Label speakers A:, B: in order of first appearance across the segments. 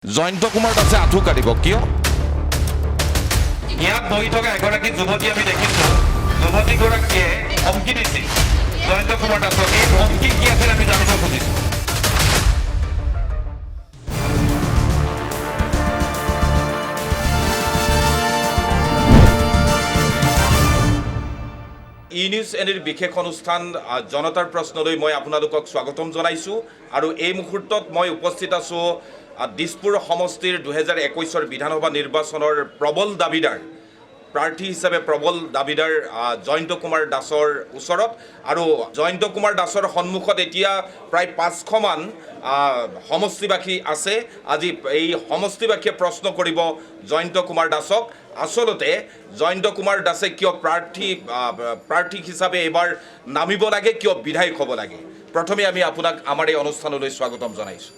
A: জয়ন্ত কুমাৰ দাসে আঁঠু কাঢ়িব কিয়?
B: ইয়াত বহি থকা এগৰাকী যুৱতী আমি দেখিছোঁ, যুৱতীগৰাকীয়ে ধমকি দিছিল জয়ন্ত কুমাৰ দাসক। এই ধমকি কি আছিল আমি জানিব খুজিছোঁ।
A: ই নিউজ এনিৰ বিশেষ অনুষ্ঠান জনতাৰ প্ৰশ্নলৈ মই আপোনালোকক স্বাগতম জনাইছোঁ আৰু এই মুহূৰ্তত মই উপস্থিত আছোঁ দিছপুৰ সমষ্টিৰ 2021 বিধানসভা নিৰ্বাচনৰ প্ৰবল দাবীদাৰ প্ৰাৰ্থী হিচাপে প্ৰবল দাবীদাৰ জয়ন্ত কুমাৰ দাসৰ ওচৰত। আৰু জয়ন্ত কুমাৰ দাসৰ সন্মুখত এতিয়া প্ৰায় 500মান সমষ্টিবাসী আছে। আজি এই সমষ্টিবাসীয়ে প্ৰশ্ন কৰিব জয়ন্ত কুমাৰ দাসক, আচলতে জয়ন্ত কুমাৰ দাসে কিয় প্ৰাৰ্থী হিচাপে এবাৰ নামিব লাগে, কিয় বিধায়ক হ'ব লাগে। প্ৰথমে আমি আপোনাক আমাৰ এই অনুষ্ঠানলৈ স্বাগতম জনাইছোঁ।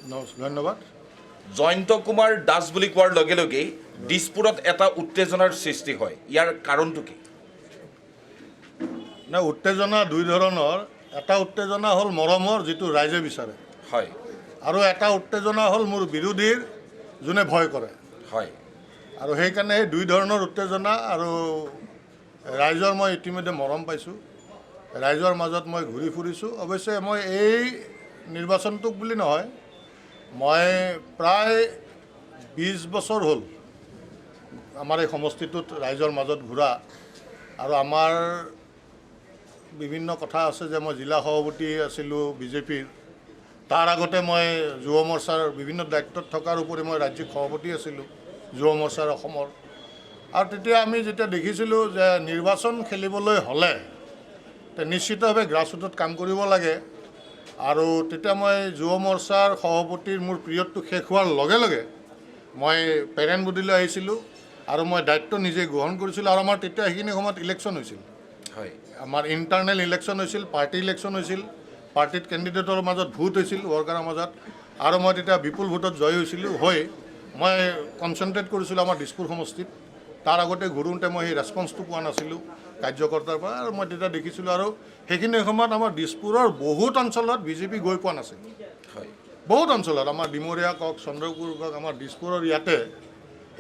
C: ধন্যবাদ।
A: জয়ন্ত কুমাৰ দাস বুলি কোৱাৰ লগে লগেই দিছপুৰত এটা উত্তেজনাৰ সৃষ্টি হয়, ইয়াৰ কাৰণটো কি?
C: উত্তেজনা দুই ধৰণৰ। এটা উত্তেজনা হ'ল মৰমৰ, যিটো ৰাইজে বিচাৰে,
A: হয়,
C: আৰু এটা উত্তেজনা হ'ল মোৰ বিৰোধীৰ, যোনে ভয় কৰে,
A: হয়।
C: আৰু সেইকাৰণে এই দুই ধৰণৰ উত্তেজনা। আৰু ৰাইজৰ মই ইতিমধ্যে মৰম পাইছোঁ, ৰাইজৰ মাজত মই ঘূৰি ফুৰিছোঁ। অৱশ্যে মই এই নিৰ্বাচনটোক বুলি নহয়, মই প্ৰায় 20 বছৰ হ'ল আমাৰ এই সমষ্টিটোত ৰাইজৰ মাজত ঘূৰা। আৰু আমাৰ বিভিন্ন কথা আছে যে মই জিলা সভাপতি আছিলোঁ বিজেপিৰ, তাৰ আগতে মই যুৱ মৰ্চাৰ বিভিন্ন দায়িত্বত থকাৰ উপৰি মই ৰাজ্যিক সভাপতি আছিলোঁ যুৱ মৰ্চাৰ অসমৰ। আৰু তেতিয়া আমি যেতিয়া দেখিছিলোঁ যে নিৰ্বাচন খেলিবলৈ হ'লে নিশ্চিতভাৱে গ্ৰাছৰুটত কাম কৰিব লাগে। আৰু তেতিয়া মই যুৱ মৰ্চাৰ সভাপতিৰ মোৰ পিৰিয়ডটো শেষ হোৱাৰ লগে লগে মই পেৰেণ্ট বডিলৈ আহিছিলোঁ আৰু মই দায়িত্ব নিজে গ্ৰহণ কৰিছিলোঁ। আৰু আমাৰ তেতিয়া সেইখিনি সময়ত ইলেকশ্যন হৈছিল,
A: হয়,
C: আমাৰ ইণ্টাৰনেল ইলেকশ্যন হৈছিল, পাৰ্টি ইলেকশ্যন হৈছিল, পাৰ্টিত কেণ্ডিডেটৰ মাজত ভোট হৈছিল, ৱৰ্কাৰৰ মাজত। আৰু মই তেতিয়া বিপুল ভোটত জয় হৈছিলোঁ। হৈ মই কনচেনট্ৰেট কৰিছিলোঁ আমাৰ দিছপুৰ সমষ্টিত। তাৰ আগতে ঘূৰোঁতে মই সেই ৰেছপন্সটো পোৱা নাছিলোঁ কাৰ্যকৰ্তাৰ পৰা। আৰু মই তেতিয়া দেখিছিলোঁ, আৰু সেইখিনি সময়ত আমাৰ দিছপুৰৰ বহুত অঞ্চলত বিজেপি গৈ পোৱা নাছিল।
A: হয়,
C: বহুত অঞ্চলত, আমাৰ ডিমৰীয়া কওক, চন্দ্ৰপুৰ কওক, আমাৰ দিছপুৰৰ ইয়াতে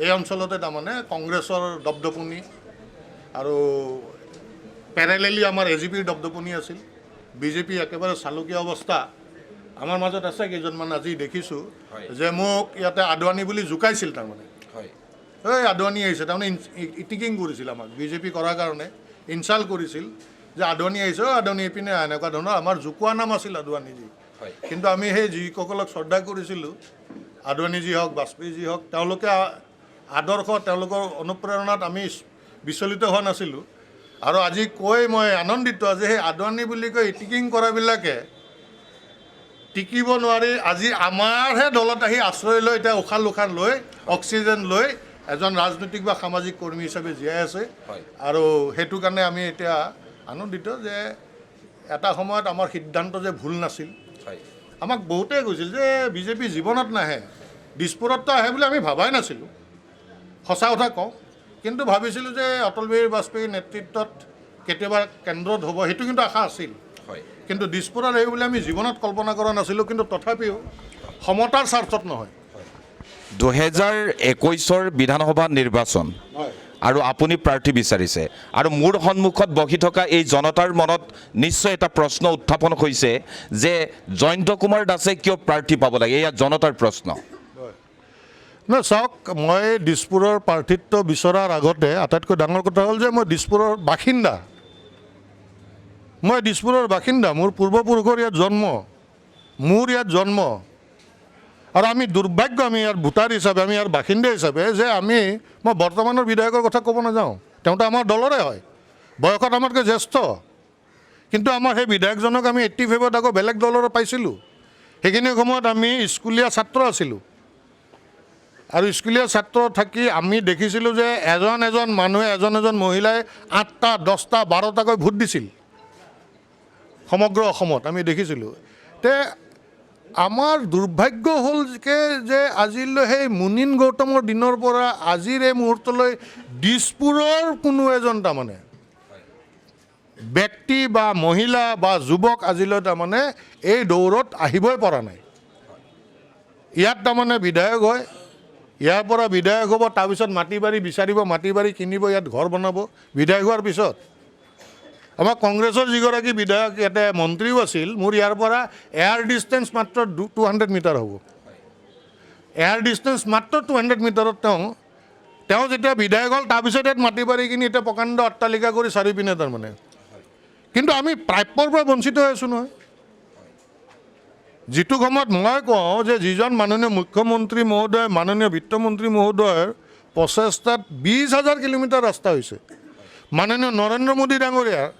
C: এই অঞ্চলতে তাৰমানে কংগ্ৰেছৰ দপদপনি আৰু পেৰেলেলি আমাৰ এজিপিৰ দপদপনি আছিল। বিজেপি একেবাৰে চালুকীয়া অৱস্থা। আমাৰ মাজত আছে কেইজনমান আজি দেখিছোঁ যে মোক ইয়াতে আদৱানী বুলি জোকাইছিল, তাৰমানে
A: হয়,
C: এই আদৱানী আহিছে, তাৰমানে ইটিকিং কৰিছিল আমাক বিজেপি কৰাৰ কাৰণে, ইনচাল্ট কৰিছিল যে আদৱানী আহিছে, আদৱানী এইপিনে এনেকুৱা ধৰণৰ। আমাৰ জোকোৱা নাম আছিল আদৱানীজী,
A: হয়।
C: কিন্তু আমি সেই যিসকলক শ্ৰদ্ধা কৰিছিলোঁ, আদৱানীজী হওক, বাজপেয়ীজী হওক, তেওঁলোকে আদৰ্শ, তেওঁলোকৰ অনুপ্ৰেৰণাত আমি বিচলিত হোৱা নাছিলোঁ। আৰু আজি কৈ মই আনন্দিত যে সেই আদৱানী বুলি কৈ ইটিকিং কৰাবিলাকে টিকিব নোৱাৰি আজি আমাৰহে দলত আহি আশ্ৰয় লৈ, এতিয়া উশাহ লুশাহ লৈ, অক্সিজেন লৈ এজন ৰাজনৈতিক বা সামাজিক কৰ্মী হিচাপে জীয়াই আছে। আৰু সেইটো কাৰণে আমি এতিয়া আনন্দিত যে এটা সময়ত আমাৰ সিদ্ধান্ত যে ভুল নাছিল। আমাক বহুতে কৈছিল যে বিজেপি জীৱনত নাহে, দিছপুৰততো আহে বুলি আমি ভাবাই নাছিলোঁ, সঁচা কথা কওঁ। কিন্তু ভাবিছিলোঁ যে অটল বিহাৰী বাজপেয়ীৰ নেতৃত্বত কেতিয়াবা কেন্দ্ৰত হ'ব, সেইটো কিন্তু আশা আছিল। কিন্তু দিছপুৰত আহিব বুলি আমি জীৱনত কল্পনা কৰা নাছিলোঁ। কিন্তু তথাপিও সমতাৰ স্বাৰ্থত নহয়,
A: 2021 বিধানসভা নিৰ্বাচন আৰু আপুনি প্ৰাৰ্থী বিচাৰিছে, আৰু মোৰ সন্মুখত বহি থকা এই জনতাৰ মনত নিশ্চয় এটা প্ৰশ্ন উত্থাপন হৈছে যে জয়ন্ত কুমাৰ দাসে কিয় প্ৰাৰ্থী পাব লাগে, এয়া জনতাৰ প্ৰশ্ন।
C: নহয়, চাওক, মই দিছপুৰৰ প্ৰাৰ্থিত্ব বিচৰাৰ আগতে আটাইতকৈ ডাঙৰ কথা হ'ল যে মই দিছপুৰৰ বাসিন্দা। মই দিছপুৰৰ বাসিন্দা, মোৰ পূৰ্বপুৰুষৰ ইয়াত জন্ম, মোৰ ইয়াত জন্ম। আৰু আমি দুৰ্ভাগ্য, আমি ইয়াৰ ভোটাৰ হিচাপে, আমি ইয়াৰ বাসিন্দা হিচাপে, যে মই বৰ্তমানৰ বিধায়কৰ কথা ক'ব নাযাওঁ, তেওঁতো আমাৰ দলৰে হয়, বয়সত আমাতকৈ জ্যেষ্ঠ। কিন্তু আমাৰ সেই বিধায়কজনক আমি 85ত আকৌ বেলেগ দলৰ পাইছিলোঁ। সেইখিনি সময়ত আমি স্কুলীয়া ছাত্ৰ আছিলোঁ, আৰু স্কুলীয়া ছাত্ৰ থাকি আমি দেখিছিলোঁ যে এজন এজন মানুহে, এজন এজন মহিলাই 8টা, 10টা, 12টাকৈ ভোট দিছিল সমগ্ৰ অসমত, আমি দেখিছিলোঁ। আমাৰ দুৰ্ভাগ্য হ'ল যে আজিলৈ সেই মুনীন গৌতমৰ দিনৰ পৰা আজিৰ এই মুহূৰ্তলৈ দিছপুৰৰ কোনো এজন তাৰমানে ব্যক্তি বা মহিলা বা যুৱক আজিলৈ তাৰমানে এই দৌৰত আহিবই পৰা নাই। ইয়াত তাৰমানে বিধায়ক হয়, ইয়াৰ পৰা বিধায়ক হ'ব, তাৰপিছত মাটি বাৰী বিচাৰিব, মাটি বাৰী কিনিব, ইয়াত ঘৰ বনাব। বিধায়ক হোৱাৰ পিছত আমাৰ কংগ্ৰেছৰ যিগৰাকী বিধায়ক ইয়াতে মন্ত্ৰীও আছিল, মোৰ ইয়াৰ পৰা এয়াৰ ডিষ্টেঞ্চ মাত্ৰ 200 মিটাৰ হ'ব। এয়াৰ ডিষ্টেঞ্চ মাত্ৰ 200 মিটাৰত তেওঁ যেতিয়া বিধায়ক হ'ল, তাৰপিছত ইয়াত মাটি বাৰী কিনি এতিয়া প্ৰকাণ্ড অট্টালিকা কৰি চাৰিপিনে তাৰমানে। কিন্তু আমি প্ৰাপ্যৰ পৰা বঞ্চিত হৈ আছোঁ নহয়। যিটো সময়ত মই কওঁ যে যিজন মাননীয় মুখ্যমন্ত্ৰী মহোদয়, মাননীয় বিত্তমন্ত্ৰী মহোদয়ৰ প্ৰচেষ্টাত 20,000 কিলোমিটাৰ ৰাস্তা হৈছে। মাননীয় নৰেন্দ্ৰ মোদী ডাঙৰীয়াৰ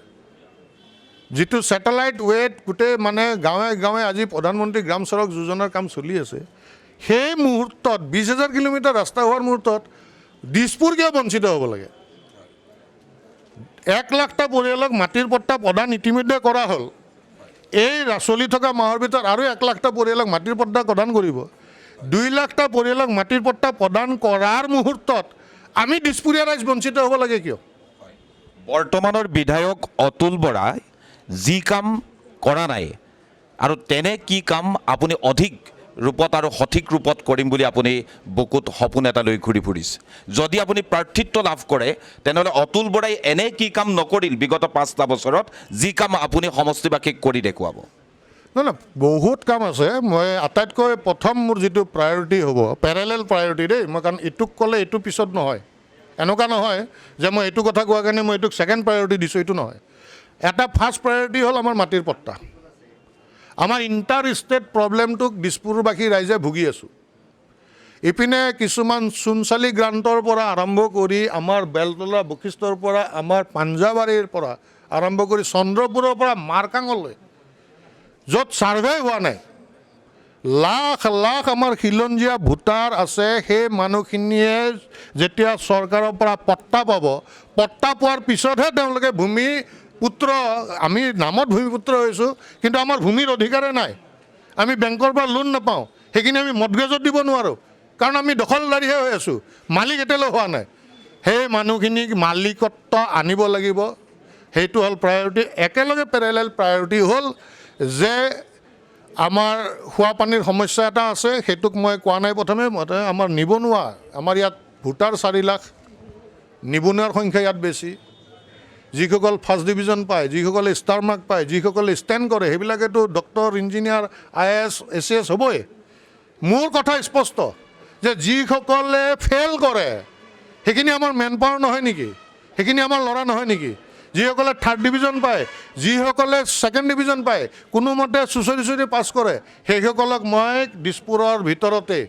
C: যিটো ছেটেলাইট ৱেত গোটেই মানে গাঁৱে গাঁৱে আজি প্ৰধানমন্ত্ৰী গ্ৰাম চড়ক যোজনাৰ কাম চলি আছে, সেই মুহূৰ্তত 20,000 কিলোমিটাৰ ৰাস্তা হোৱাৰ মুহূৰ্তত দিছপুৰ কিয় বঞ্চিত হ'ব লাগে? 1 লাখটা পৰিয়ালক মাটিৰ পট্টা প্ৰদান ইতিমধ্যে কৰা হ'ল। এই চলি থকা মাহৰ ভিতৰত আৰু 1 লাখটা পৰিয়ালক মাটিৰ পট্টা প্ৰদান কৰিব। 2 লাখটা পৰিয়ালক মাটিৰ পট্টা প্ৰদান কৰাৰ মুহূৰ্তত আমি দিছপুৰীয়া ৰাইজ বঞ্চিত হ'ব লাগে কিয়?
B: বৰ্তমানৰ বিধায়ক অতুল বৰাই যি কাম কৰা নাই আৰু তেনে কি কাম আপুনি অধিক ৰূপত আৰু সঠিক ৰূপত কৰিম বুলি আপুনি বুকুত সপোন এটা লৈ ঘূৰি ফুৰিছে? যদি আপুনি প্ৰাৰ্থিত্ব লাভ কৰে তেনেহ'লে অতুল বৰাই এনে কি কাম নকৰিল বিগত 5টা বছৰত যি কাম আপুনি সমষ্টিবাসীক কৰি দেখুৱাব?
C: নহয়, বহুত কাম আছে। মই আটাইতকৈ প্ৰথম মোৰ যিটো প্ৰায়ৰিটি হ'ব, পেৰেলেল প্ৰায়ৰিটি দেই, মই কাৰণ এইটোক ক'লে এইটো পিছত নহয়। এনেকুৱা নহয় যে মই এইটো কথা কোৱাৰ কাৰণে মই এইটোক ছেকেণ্ড প্ৰায়ৰিটি দিছোঁ, এইটো নহয়। এটা ফাৰ্ষ্ট প্ৰায়ৰিটি হ'ল আমাৰ মাটিৰ পট্টা। আমাৰ ইণ্টাৰ ষ্টেট প্ৰব্লেমটোক দিছপুৰবাসী ৰাইজে ভুগি আছোঁ। ইপিনে কিছুমান চুনচালি গ্ৰান্টৰ পৰা আৰম্ভ কৰি আমাৰ বেলতলা বশিষ্ঠৰ পৰা আমাৰ পাঞ্জাবাৰীৰ পৰা আৰম্ভ কৰি চন্দ্ৰপুৰৰ পৰা মাৰকাঙলৈ য'ত ছাৰ্ভে হোৱা নাই, লাখ লাখ আমাৰ খিলঞ্জীয়া ভোটাৰ আছে। সেই মানুহখিনিয়ে যেতিয়া চৰকাৰৰ পৰা পট্টা পাব, পট্টা পোৱাৰ পিছতহে তেওঁলোকে ভূমিপুত্ৰ, আমি নামত ভূমিপুত্ৰ হৈছোঁ কিন্তু আমাৰ ভূমিৰ অধিকাৰে নাই। আমি বেংকৰ পৰা লোন নাপাওঁ, সেইখিনি আমি মৰ্টগেজত দিব নোৱাৰোঁ কাৰণ আমি দখলদাৰীহে হৈ আছোঁ, মালিক এতিয়ালৈ হোৱা নাই। সেই মানুহখিনিক মালিকত্ব আনিব লাগিব, সেইটো হ'ল প্ৰায়ৰিটি। একেলগে পেৰেলেল প্ৰায়ৰিটি হ'ল যে আমাৰ খোৱা পানীৰ সমস্যা এটা আছে, সেইটোক মই কোৱা নাই প্ৰথমে। আমাৰ নিবনুৱা, আমাৰ ইয়াত ভোটাৰ 4 লাখ, নিবনুৱাৰ সংখ্যা ইয়াত বেছি। যিসকল ফাৰ্ষ্ট ডিভিজন পায়, যিসকলে ষ্টাৰ মাৰ্ক পায়, যিসকলে ষ্টেণ্ড কৰে, সেইবিলাকেতো ডক্টৰ, ইঞ্জিনিয়াৰ, IAS, ACS হ'বই। মোৰ কথা স্পষ্ট যে যিসকলে ফেইল কৰে সেইখিনি আমাৰ মেন পাৱাৰ নহয় নেকি? সেইখিনি আমাৰ ল'ৰা নহয় নেকি? যিসকলে 3rd ডিভিজন পায়, যিসকলে 2nd ডিভিজন পায়, কোনোমতে চুচৰি পাছ কৰে, সেইসকলক মই দিছপুৰৰ ভিতৰতে,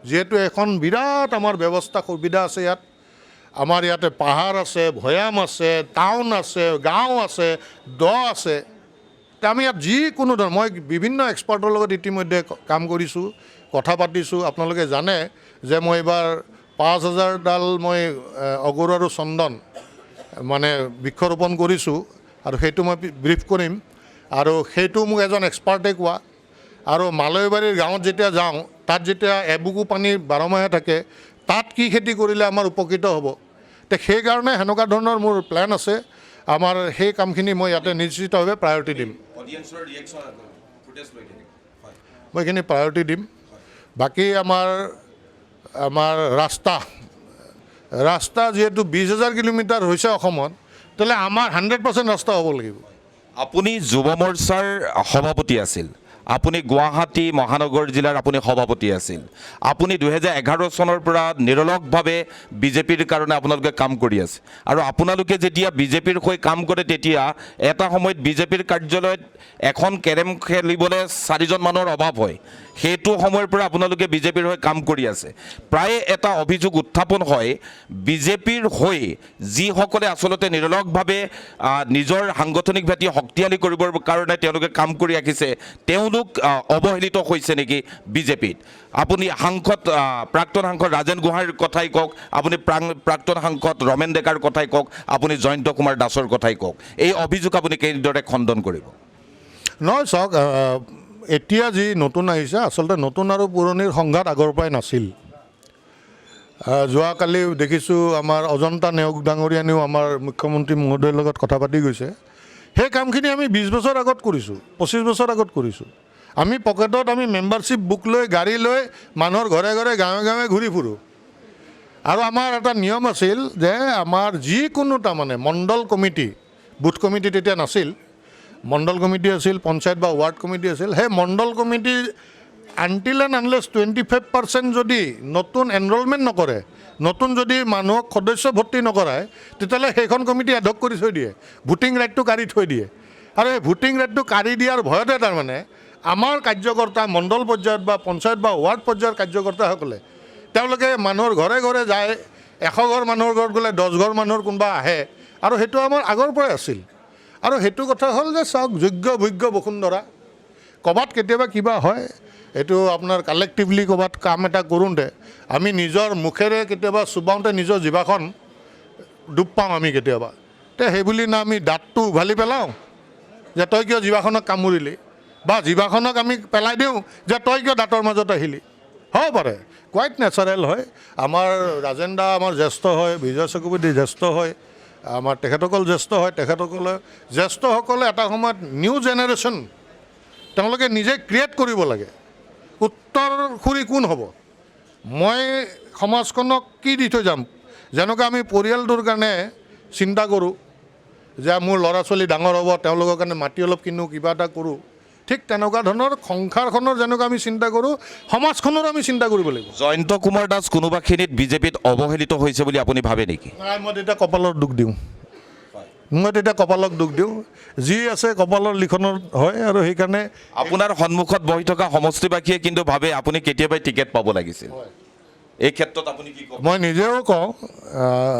C: যিহেতু এখন বিৰাট আমাৰ ব্যৱস্থা সুবিধা আছে ইয়াত, আমাৰ ইয়াতে পাহাৰ আছে, ভৈয়াম আছে, টাউন আছে, গাঁও আছে, দ আছে। আমি ইয়াত যিকোনো ধৰণৰ, মই বিভিন্ন এক্সপাৰ্টৰ লগত ইতিমধ্যে কাম কৰিছোঁ, কথা পাতিছোঁ। আপোনালোকে জানে যে মই এইবাৰ 5,000ডাল মই অগৰু আৰু চন্দন মানে বৃক্ষৰোপণ কৰিছোঁ আৰু সেইটো মই ব্ৰিফ কৰিম। আৰু সেইটো মোক এজন এক্সপাৰ্টে কোৱা। আৰু মালৈবাৰীৰ গাঁৱত যেতিয়া যাওঁ, তাত যেতিয়া এবুকু পানী 12 মাহে থাকে, তাত কি খেতি কৰিলে আমাৰ উপকৃত হ'ব, তে সেইকাৰণে সেনেকুৱা ধৰণৰ মোৰ প্লেন আছে। আমাৰ সেই কামখিনি মই ইয়াতে নিশ্চিতভাৱে প্ৰায়ৰিটি দিম। মই এইখিনি প্ৰায়ৰিটি দিম। বাকী আমাৰ ৰাস্তা যিহেতু 20,000 কিলোমিটাৰ হৈছে অসমত, তেতিয়াহ'লে আমাৰ 100% ৰাস্তা হ'ব লাগিব।
B: আপুনি যুৱ মৰ্চাৰ সভাপতি আছিল, আপুনি গুৱাহাটী মহানগৰ জিলাৰ আপুনি সভাপতি আছিল। আপুনি 2011 চনৰ পৰা নিৰলসভাৱে বিজেপিৰ কাৰণে আপোনালোকে কাম কৰি আছে। আৰু আপোনালোকে যেতিয়া বিজেপিৰ হৈ কাম কৰে, তেতিয়া এটা সময়ত বিজেপিৰ কাৰ্যালয়ত এখন কেৰম খেলিবলৈ 4জন মানুহৰ অভাৱ হয়। সেইটো সময়ৰ পৰা আপোনালোকে বিজেপিৰ হৈ কাম কৰি আছে। প্ৰায় এটা অভিযোগ উত্থাপন হয়, বিজেপিৰ হৈ যিসকলে আচলতে নিৰলসভাৱে নিজৰ সাংগঠনিক ভেটি শক্তিশালী কৰিবৰ কাৰণে তেওঁলোকে কাম কৰি ৰাখিছে, তেওঁলোক অৱহেলিত হৈছে নেকি বিজেপিত? আপুনি প্ৰাক্তন সাংসদ ৰাজেন গোহাঁইৰ কথাই কওক, আপুনি প্ৰাক্তন সাংসদ ৰমেন ডেকাৰ কথাই কওক, আপুনি জয়ন্ত কুমাৰ দাসৰ কথাই কওক, এই অভিযোগ আপুনি কেনেদৰে খণ্ডন কৰিব?
C: নহয়, চাওক, এতিয়া যি নতুন আহিছে, আচলতে নতুন আৰু পুৰণিৰ সংঘাত আগৰ পৰাই নাছিল। যোৱাকালি দেখিছোঁ আমাৰ অজন্তা নেওগ ডাঙৰীয়ানীও আমাৰ মুখ্যমন্ত্ৰী মহোদয়ৰ লগত কথা পাতি গৈছে। সেই কামখিনি আমি 20 বছৰ আগত কৰিছোঁ, 25 বছৰ আগত কৰিছোঁ। আমি পকেটত আমি মেম্বাৰশ্বিপ বুক লৈ, গাড়ী লৈ মানুহৰ ঘৰে ঘৰে, গাঁৱে গাঁৱে ঘূৰি ফুৰোঁ। আৰু আমাৰ এটা নিয়ম আছিল যে আমাৰ যিকোনো তাৰমানে মণ্ডল কমিটি, বুথ কমিটি তেতিয়া নাছিল, মণ্ডল কমিটি আছিল, পঞ্চায়ত বা ৱাৰ্ড কমিটি আছিল, সেই মণ্ডল কমিটি আনটিল এণ্ড আনলেছ 25% যদি নতুন এনৰলমেণ্ট নকৰে, নতুন যদি মানুহক সদস্য ভৰ্তি নকৰায়, তেতিয়াহ'লে সেইখন কমিটি এডক কৰি থৈ দিয়ে, ভোটিং ৰাইটটো কাঢ়ি থৈ দিয়ে। আৰু এই ভোটিং ৰাইটটো কাঢ়ি দিয়াৰ ভয়তে তাৰমানে আমাৰ কাৰ্যকৰ্তা মণ্ডল পৰ্যায়ত বা পঞ্চায়ত বা ৱাৰ্ড পৰ্যায়ৰ কাৰ্যকৰ্তাসকলে তেওঁলোকে মানুহৰ ঘৰে ঘৰে যায়, 100 ঘৰ মানুহৰ ঘৰত গ'লে 10 ঘৰ মানুহৰ কোনোবা আহে, আৰু সেইটো আমাৰ আগৰ পৰাই আছিল। আৰু সেইটো কথা হ'ল যে চাওক, যোগ্য ভোগ্য বসুন্ধৰা ক'ৰবাত কেতিয়াবা কিবা হয়, এইটো আপোনাৰ কালেক্টিভলি ক'ৰবাত কাম এটা কৰোঁতে আমি নিজৰ মুখেৰে কেতিয়াবা চুবাওঁতে নিজৰ জিভাখন ডুব পাওঁ আমি কেতিয়াবা। তে সেইবুলি না আমি দাঁতটো উঘালি পেলাওঁ যে তই কিয় জিভাখনক কামুৰিলি, বা জিভাখনক আমি পেলাই দিওঁ যে তই কিয় দাঁতৰ মাজত আহিলি। হ'ব পাৰে, কোৱাইট নেচাৰেল হয়। আমাৰ ৰাজেন দা আমাৰ জ্যেষ্ঠ হয়, বিজয় চক্ৰৱৰ্তী জ্যেষ্ঠ হয়, আমাৰ তেখেতসকল জ্যেষ্ঠ হয়। জ্যেষ্ঠসকলে এটা সময়ত নিউ জেনেৰেশ্যন তেওঁলোকে নিজে ক্ৰিয়েট কৰিব লাগে। উত্তৰসূৰী কোন হ'ব, মই সমাজখনক কি দি থৈ যাম। যেনেকৈ আমি পৰিয়ালটোৰ কাৰণে চিন্তা কৰোঁ যে মোৰ ল'ৰা ছোৱালী ডাঙৰ হ'ব, তেওঁলোকৰ কাৰণে মাটি অলপ কিনো, কিবা এটা কৰোঁ, ঠিক তেনেকুৱা ধৰণৰ সংসাৰখনৰ যেনেকুৱা আমি চিন্তা কৰোঁ, সমাজখনৰ আমি চিন্তা কৰিব লাগিব।
B: জয়ন্ত কুমাৰ দাস কোনোবাখিনিত বিজেপিত অৱহেলিত হৈছে বুলি আপুনি ভাবে নেকি?
C: নাই, মই তেতিয়া কপালৰ দুখ দিওঁ, যি আছে কপালৰ লিখনত হয়। আৰু সেইকাৰণে
B: আপোনাৰ সন্মুখত বহি থকা সমষ্টিবাসীয়ে কিন্তু ভাবে আপুনি কেতিয়াবাই টিকেট পাব লাগিছিল। এই ক্ষেত্ৰত আপুনি কি ক'ব?
C: মই নিজেও কওঁ,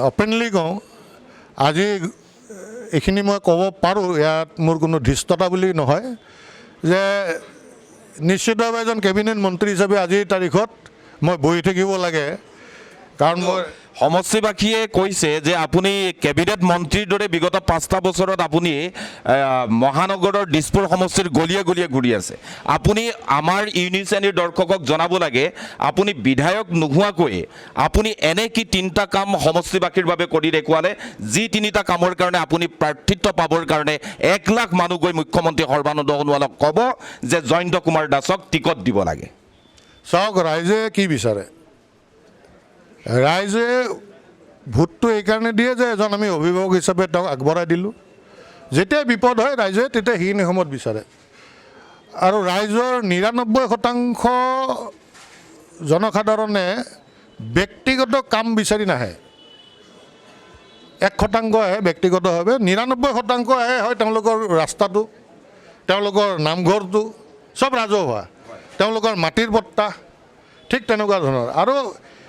C: অপেনলি কওঁ, আজি এইখিনি মই ক'ব পাৰোঁ, ইয়াত মোৰ কোনো ধৃষ্টতা বুলি নহয়, যে নিশ্চিতভাৱে এজন কেবিনেট মন্ত্ৰী হিচাপে আজিৰ তাৰিখত মই বহি থাকিব লাগে। কাৰণ মই
B: সমষ্টিবাসীয়ে কৈছে যে আপুনি কেবিনেট মন্ত্ৰীৰ দৰে বিগত 5টা বছৰত আপুনি মহানগৰৰ দিছপুৰ সমষ্টিৰ গলিয়ে গলিয়ে ঘূৰি আছে। আপুনি আমাৰ ইউনিচেনীৰ দৰ্শকক জনাব লাগে, আপুনি বিধায়ক নোহোৱাকৈ আপুনি এনে কি 3টা কাম সমষ্টিবাসীৰ বাবে কৰি দেখুৱালে, যি 3টা কামৰ কাৰণে আপুনি প্ৰাৰ্থিত্ব পাবৰ কাৰণে 1 লাখ মানুহ গৈ মুখ্যমন্ত্ৰী সৰ্বানন্দ সোণোৱালক ক'ব যে জয়ন্ত কুমাৰ দাসক টিকট দিব লাগে।
C: চাওক, ৰাইজে কি বিচাৰে, ৰাইজে ভোটটো এইকাৰণে দিয়ে যে এজন আমি অভিভাৱক হিচাপে তেওঁক আগবঢ়াই দিলোঁ। যেতিয়া বিপদ হয় ৰাইজে তেতিয়া সেইখিনি সময়ত বিচাৰে। আৰু ৰাইজৰ 99% জনসাধাৰণে ব্যক্তিগত কাম বিচাৰি নাহে, 1% আহে ব্যক্তিগতভাৱে, 99% আহে হয় তেওঁলোকৰ ৰাস্তাটো, তেওঁলোকৰ নামঘৰটো চব ৰাজহুৱা, তেওঁলোকৰ মাটিৰ পট্টা, ঠিক তেনেকুৱা ধৰণৰ। আৰু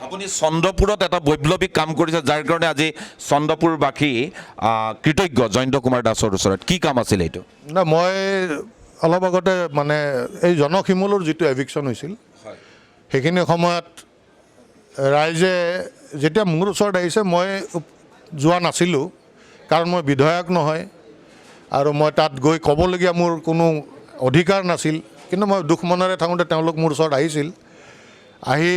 B: আপুনি চন্দ্ৰপুৰত এটা বৈপ্লৱিক কাম কৰিছে, যাৰ কাৰণে আজি চন্দ্ৰপুৰবাসী কৃতজ্ঞ জয়ন্ত কুমাৰ দাসৰ ওচৰত। কি কাম আছিল এইটো?
C: না, মই অলপ আগতে মানে এই জনশিমলৰ যিটো এভিকশ্যন হৈছিল, সেইখিনি সময়ত ৰাইজে যেতিয়া মোৰ ওচৰত আহিছে, মই যোৱা নাছিলোঁ, কাৰণ মই বিধায়ক নহয় আৰু মই তাত গৈ ক'বলগীয়া মোৰ কোনো অধিকাৰ নাছিল। কিন্তু মই দুখ মনেৰে থাকোঁতে তেওঁলোক মোৰ ওচৰত আহিছিল। আহি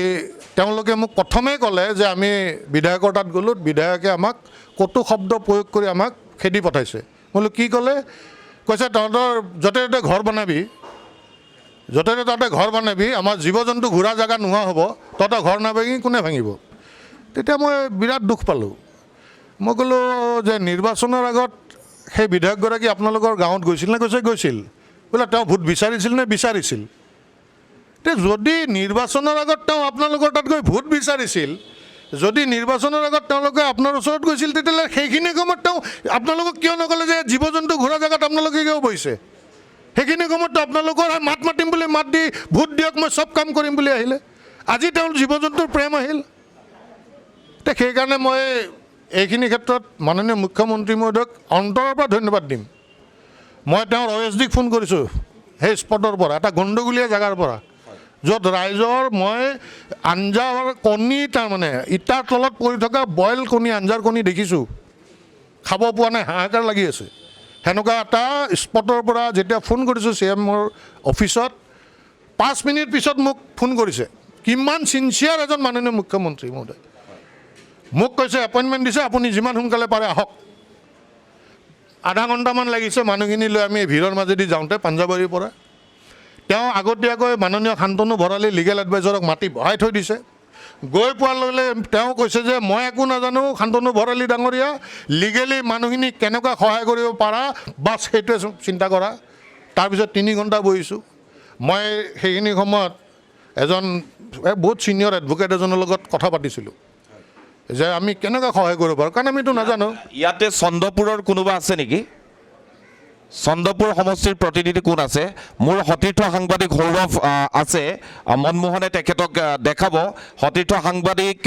C: তেওঁলোকে মোক প্ৰথমেই ক'লে যে আমি বিধায়কৰ তাত গ'লোঁ, বিধায়কে আমাক কটু শব্দ প্ৰয়োগ কৰি আমাক খেদি পঠাইছে। মই বোলো কি ক'লে? কৈছে তহঁতৰ য'তে ত'তে ঘৰ বনাবি, আমাৰ জীৱ জন্তু ঘূৰা জেগা নোহোৱা হ'ব, তহঁতৰ ঘৰ নাভাঙি কোনে ভাঙিব? তেতিয়া মই বিৰাট দুখ পালোঁ। মই ক'লোঁ যে নিৰ্বাচনৰ আগত সেই বিধায়কগৰাকী আপোনালোকৰ গাঁৱত গৈছিল নে? কৈছে গৈছিল। বোলে তেওঁ ভোট বিচাৰিছিল নে? বিচাৰিছিল। এতিয়া যদি নিৰ্বাচনৰ আগত তেওঁ আপোনালোকৰ তাত গৈ ভোট বিচাৰিছিল, যদি নিৰ্বাচনৰ আগত তেওঁলোকে আপোনাৰ ওচৰত গৈছিল, তেতিয়াহ'লে সেইখিনি সময়ত তেওঁ আপোনালোকক কিয় নক'লে যে জীৱ জন্তু ঘূৰা জেগাত আপোনালোকে কিয় বহিছে? সেইখিনি সময়ততো আপোনালোকৰ মাত মাতিম বুলি মাত দি ভোট দিয়ক, মই চব কাম কৰিম বুলি আহিলে। আজি তেওঁৰ জীৱ জন্তুৰ প্ৰেম আহিল। এতিয়া সেইকাৰণে মই এইখিনি ক্ষেত্ৰত মাননীয় মুখ্যমন্ত্ৰী মহোদয়ক অন্তৰৰ পৰা ধন্যবাদ দিম। মই তেওঁৰ OSDক ফোন কৰিছোঁ সেই স্পটৰ পৰা, এটা গণ্ডগোলীয়া জেগাৰ পৰা, য'ত ৰাইজৰ মই আঞ্জাৰ কণী, তাৰমানে ইটাৰ তলত পৰি থকা বইল কণী, আঞ্জাৰ কণী দেখিছোঁ, খাব পোৱা নাই, হাহাকাৰ লাগি আছে। সেনেকুৱা এটা স্পটৰ পৰা যেতিয়া ফোন কৰিছোঁ CMৰ অফিচত, 5 মিনিট পিছত মোক ফোন কৰিছে। কিমান ছিনচিয়াৰ এজন মাননীয় মুখ্যমন্ত্ৰী মহোদয়। মোক কৈছে এপইণ্টমেণ্ট দিছে, আপুনি যিমান সোনকালে পাৰে আহক। আধা ঘণ্টামান লাগিছে মানুহখিনি লৈ আমি ভিৰৰ মাজেদি যাওঁতে পাঞ্জাবাৰীৰ পৰা। তেওঁ আগতীয়াকৈ মাননীয় শান্তনু ভৰালী লিগেল এডভাইজাৰক মাতি বহাই থৈ দিছে। গৈ পোৱাৰ লগে লগে তেওঁ কৈছে যে মই একো নাজানো, শান্তনু ভৰালী ডাঙৰীয়া লিগেলি মানুহখিনিক কেনেকুৱা সহায় কৰিব পাৰা বাছ সেইটোৱে চিন্তা কৰা। তাৰপিছত 3 ঘণ্টা বহিছোঁ। মই সেইখিনি সময়ত এজন বহুত ছিনিয়ৰ এডভকেট এজনৰ লগত কথা পাতিছিলোঁ যে আমি কেনেকৈ সহায় কৰিব পাৰোঁ, কাৰণ আমিতো নাজানো।
B: ইয়াতে চন্দ্ৰপুৰৰ কোনোবা আছে নেকি? চন্দ্ৰপুৰ সমষ্টিৰ প্ৰতিনিধি কোন আছে? মোৰ সতীৰ্থ সাংবাদিক সৌৰভ আছে, মনমোহনে তেখেতক দেখাব। সতীৰ্থ সাংবাদিক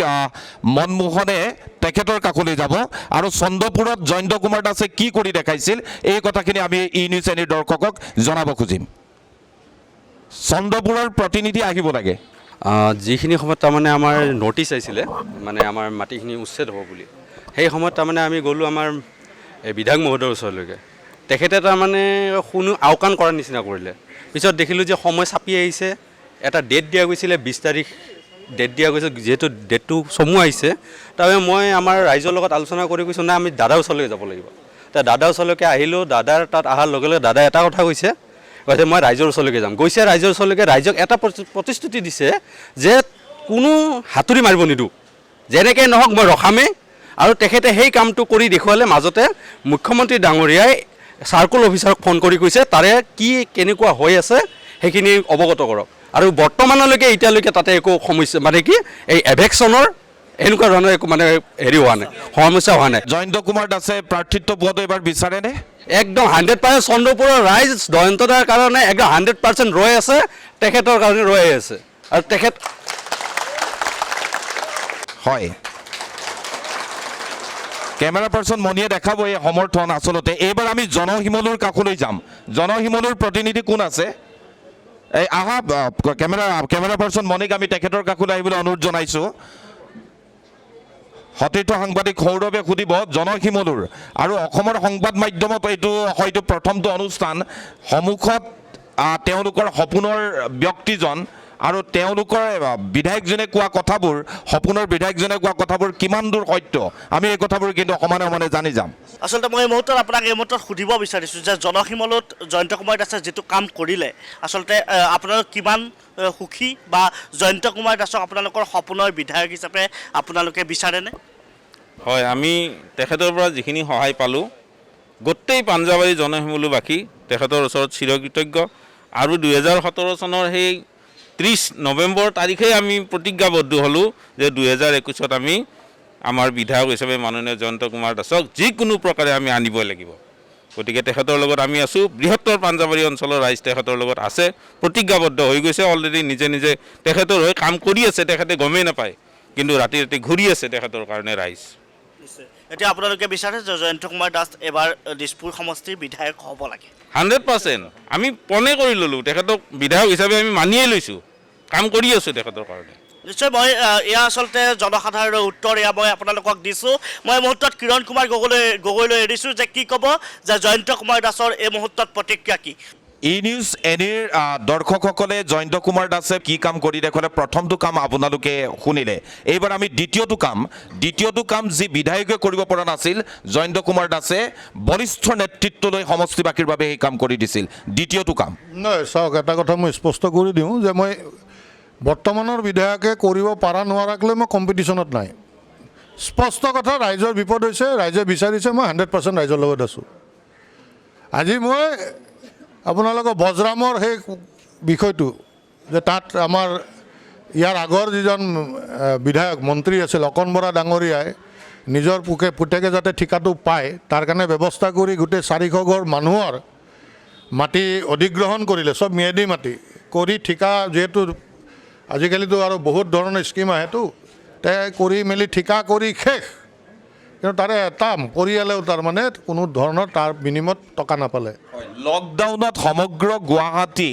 B: মনমোহনে তেখেতৰ কাষলৈ যাব আৰু চন্দ্ৰপুৰত জয়ন্ত কুমাৰ দাসে কি কৰি দেখাইছিল এই কথাখিনি আমি নিউজ এনিৰ দৰ্শকক জনাব খুজিম। চন্দ্ৰপুৰৰ প্ৰতিনিধি আহিব লাগে।
D: যিখিনি সময়ত তাৰমানে আমাৰ ন'টিছ আহিছিলে মানে আমাৰ মাটিখিনি উচ্ছেদ হ'ব বুলি, সেই সময়ত তাৰমানে আমি গ'লোঁ আমাৰ বিধায়ক মহোদয়ৰ ওচৰলৈকে। তেখেতে তাৰমানে কোনো আওকাণ কৰাৰ নিচিনা কৰিলে। পিছত দেখিলোঁ যে সময় চাপি আহিছে, এটা ডেট দিয়া গৈছিলে 20 তাৰিখ ডেট দিয়া গৈছে, যিহেতু ডেটটো চমু আহিছে। তাৰবাবে মই আমাৰ ৰাইজৰ লগত আলোচনা কৰি কৈছোঁ নাই আমি দাদাৰ ওচৰলৈকে যাব লাগিব। দাদাৰ ওচৰলৈকে আহিলোঁ। দাদাৰ তাত অহাৰ লগে লগে দাদাই এটা কথা কৈছে মই ৰাইজৰ ওচৰলৈকে যাম। গৈছে ৰাইজৰ ওচৰলৈকে, ৰাইজক এটা প্ৰতিশ্ৰুতি দিছে যে কোনো হাতুৰি মাৰিব নিদিওঁ, যেনেকৈ নহওক মই ৰখামেই। আৰু তেখেতে সেই কামটো কৰি দেখুৱালে। মাজতে মুখ্যমন্ত্ৰী ডাঙৰীয়াই চাৰ্কল অফিচাৰক ফোন কৰি কৈছে তাৰে কি কেনেকুৱা হৈ আছে সেইখিনি অৱগত কৰক। আৰু বৰ্তমানলৈকে এতিয়ালৈকে তাতে একো সমস্যা মানে কি এই এভেকশ্যনৰ এনেকুৱা ধৰণৰ একো মানে হেৰি হোৱা নাই, সমস্যা হোৱা নাই।
B: জয়ন্ত কুমাৰ দাসে প্ৰাৰ্থিত্ব পোৱাটো এবাৰ বিচাৰেনে?
D: একদম 100% চন্দ্ৰপুৰৰ ৰাইজ জয়ন্তদাৰ কাৰণে একদম 100% ৰৈ আছে, তেখেতৰ কাৰণে ৰৈ আছে। আৰু তেখেত
B: হয়, কেমেৰা পাৰ্চন মণিয়ে দেখাব এই সমৰ্থন। আচলতে এইবাৰ আমি জনহিমলুৰ কাষলৈ যাম। জনহিমলুৰ প্ৰতিনিধি কোন আছে? এই আহা কেমেৰা পাৰ্চন মণিক আমি তেখেতৰ কাষলৈ আহিবলৈ অনুৰোধ জনাইছোঁ। সতীৰ্থ সাংবাদিক সৌৰভে সুধিব জনহিমলুৰ। আৰু অসমৰ সংবাদ মাধ্যমত এইটো হয়তো প্ৰথমটো অনুষ্ঠান, সন্মুখত তেওঁলোকৰ সপোনৰ ব্যক্তিজন আৰু তেওঁলোকৰ বিধায়কজনে কোৱা কথাবোৰ, সপোনৰ বিধায়কজনে কোৱা কথাবোৰ কিমান দূৰ সত্য আমি এই কথাবোৰ কিন্তু সমানে সমানে জানি যাম।
E: আচলতে মই এই মুহূৰ্তত আপোনাক এই মুহূৰ্তত সুধিব বিচাৰিছোঁ যে জনহিমলত জয়ন্ত কুমাৰ দাসে যিটো কাম কৰিলে আচলতে আপোনালোক কিমান সুখী, বা জয়ন্ত কুমাৰ দাসক আপোনালোকৰ সপোনৰ বিধায়ক হিচাপে আপোনালোকে বিচাৰেনে?
F: হয়, আমি তেখেতৰ পৰা যিখিনি সহায় পালোঁ গোটেই পাঞ্জাৱাৰী জনহিমলুবাসী তেখেতৰ ওচৰত চিৰকৃতজ্ঞ। আৰু 2017 চনৰ সেই 30 নৱেম্বৰ তাৰিখে আমি প্ৰতিজ্ঞাবদ্ধ হ'লোঁ যে 2021 আমি আমাৰ বিধায়ক হিচাপে মাননীয় জয়ন্ত কুমাৰ দাসক যিকোনো প্ৰকাৰে আমি আনিবই লাগিব। গতিকে তেখেতৰ লগত আমি আছোঁ, বৃহত্তৰ পাঞ্জাৱাৰী অঞ্চলৰ ৰাইজ তেখেতৰ লগত আছে, প্ৰতিজ্ঞাবদ্ধ হৈ গৈছে। অলৰেডি নিজে নিজে তেখেতৰ হৈ কাম কৰি আছে, তেখেতে গমেই নাপায়, কিন্তু ৰাতি ৰাতি ঘূৰি আছে তেখেতৰ কাৰণে ৰাইজ।
E: এতিয়া আপোনালোকে বিচাৰে যে জয়ন্ত কুমাৰ দাস এবাৰ দিছপুৰ সমষ্টিৰ বিধায়ক হ'ব লাগে?
F: 100% আমি পনে কৰি ল'লোঁ, তেখেতক বিধায়ক হিচাপে আমি মানিয়ে লৈছোঁ, কাম কৰি আছোঁ তেখেতৰ কাৰণে।
E: নিশ্চয় মই এয়া আচলতে জনসাধাৰণৰ উত্তৰ এয়া মই আপোনালোকক দিছোঁ। মই মুহূৰ্তত কিৰণ কুমাৰ গগৈলৈ এৰিছোঁ যে কি ক'ব যে জয়ন্ত কুমাৰ দাসৰ এই মুহূৰ্তত প্ৰতিক্ৰিয়া কি?
B: নিউজ এনিৰ দৰ্শকসকলে জয়ন্ত কুমাৰ দাসে কি কাম কৰি দেখুৱালে প্ৰথমটো কাম আপোনালোকে শুনিলে। এইবাৰ আমি দ্বিতীয়টো কাম যি বিধায়কে কৰিব পৰা নাছিল, জয়ন্ত কুমাৰ দাসে বৰিষ্ঠ নেতৃত্ব লৈ সমষ্টিবাসীৰ বাবে সেই কাম কৰি দিছিল। দ্বিতীয়টো কাম
C: নহয়, চাওক এটা কথা মই স্পষ্ট কৰি দিওঁ যে মই বৰ্তমানৰ বিধায়কে কৰিব পৰা নোৱাৰাক লৈ মই কম্পিটিশ্যনত নাই। স্পষ্ট কথা, ৰাইজৰ বিপদ হৈছে, ৰাইজে বিচাৰিছে, মই 100% ৰাইজৰ লগত আছোঁ। আজি মই আপোনালোকৰ বজৰামৰ সেই বিষয়টো যে তাত আমাৰ ইয়াৰ আগৰ যিজন বিধায়ক মন্ত্ৰী আছিল অকণ বৰা ডাঙৰীয়াই নিজৰ পুতেকে যাতে ঠিকাটো পায় তাৰ কাৰণে ব্যৱস্থা কৰি গোটেই 400 ঘৰ মানুহৰ মাটি অধিগ্ৰহণ কৰিলে, চব ম্যাদী মাটি কৰি ঠিকা, যিহেতু আজিকালিতো আৰু বহুত ধৰণৰ স্কিম আহেতো, তে কৰি মেলি ঠিকা কৰি শেষ। কিন্তু তাৰে এটা পৰিয়ালেও তাৰমানে কোনো ধৰণৰ তাৰ বিনিময়ত টকা নাপালে।
B: লকডাউনত সমগ্ৰ গুৱাহাটী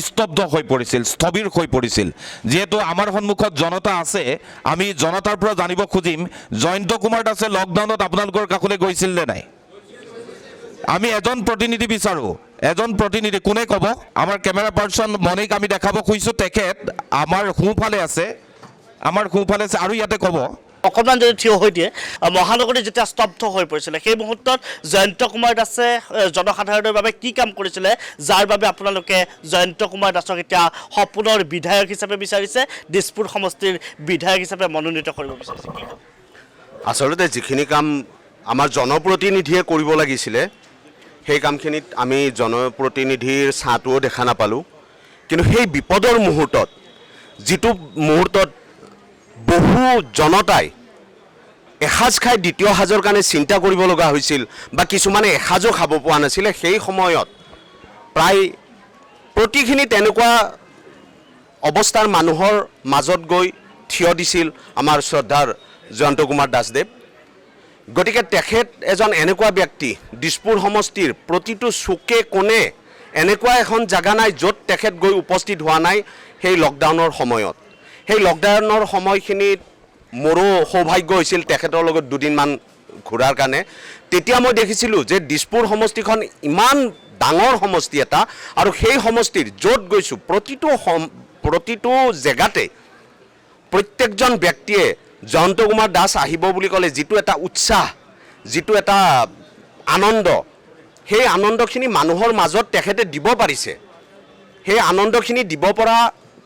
B: স্তব্ধ হৈ পৰিছিল, স্থবিৰ হৈ পৰিছিল। যিহেতু আমাৰ সন্মুখত জনতা আছে, আমি জনতাৰ পৰা জানিব খুজিম জয়ন্ত কুমাৰ দাসে লকডাউনত আপোনালোকৰ কাষলৈ গৈছিল নে নাই? আমি এজন প্ৰতিনিধি বিচাৰোঁ, এজন প্ৰতিনিধি কোনে ক'ব? আমাৰ কেমেৰা পাৰ্চন মণিক আমি দেখাব খুজিছোঁ, তেখেত আমাৰ সোঁফালে আছে আৰু ইয়াতে ক'ব।
E: অকণমান যদি থিয় হৈ দিয়ে, মহানগৰী যেতিয়া স্তব্ধ হৈ পৰিছিলে সেই মুহূৰ্তত জয়ন্ত কুমাৰ দাসে জনসাধাৰণৰ বাবে কি কাম কৰিছিলে যাৰ বাবে আপোনালোকে জয়ন্ত কুমাৰ দাসক এতিয়া সপোনৰ বিধায়ক হিচাপে বিচাৰিছে, দিছপুৰ সমষ্টিৰ বিধায়ক হিচাপে মনোনীত কৰিব বিচাৰিছে? কি ক'ব?
G: আচলতে যিখিনি কাম আমাৰ জনপ্ৰতিনিধিয়ে কৰিব লাগিছিলে সেই কামখিনিত আমি জনপ্ৰতিনিধিৰ ছাঁটোও দেখা নাপালোঁ। কিন্তু সেই বিপদৰ মুহূৰ্তত, যিটো মুহূৰ্তত বহু জনতাই এসাঁজ খাই দ্বিতীয় সাঁজৰ কাৰণে চিন্তা কৰিব লগা হৈছিল বা কিছুমানে এসাঁজো খাব পোৱা নাছিলে, সেই সময়ত প্ৰায় প্ৰতিখিনি তেনেকুৱা অৱস্থাৰ মানুহৰ মাজত গৈ থিয় দিছিল আমাৰ শ্ৰদ্ধাৰ জয়ন্ত কুমাৰ দাসদেৱ। গতিকে তেখেত এজন এনেকুৱা ব্যক্তি, দিছপুৰ সমষ্টিৰ প্ৰতিটো চুকে কোণে এনেকুৱা এখন জাগা নাই য'ত তেখেত গৈ উপস্থিত হোৱা নাই। সেই লকডাউনৰ সময়ত, সেই লকডাউনৰ সময়খিনিত মোৰো সৌভাগ্য হৈছিল তেখেতৰ লগত দুদিনমান ঘূৰাৰ কাৰণে। তেতিয়া মই দেখিছিলোঁ যে দিছপুৰ সমষ্টিখন ইমান ডাঙৰ সমষ্টি এটা, আৰু সেই সমষ্টিৰ য'ত গৈছোঁ প্ৰতিটো জেগাতে প্ৰত্যেকজন ব্যক্তিয়ে জয়ন্ত কুমাৰ দাস আহিব বুলি ক'লে যিটো এটা উৎসাহ, যিটো এটা আনন্দ, সেই আনন্দখিনি মানুহৰ মাজত তেখেতে দিব পাৰিছে। সেই আনন্দখিনি দিব পৰা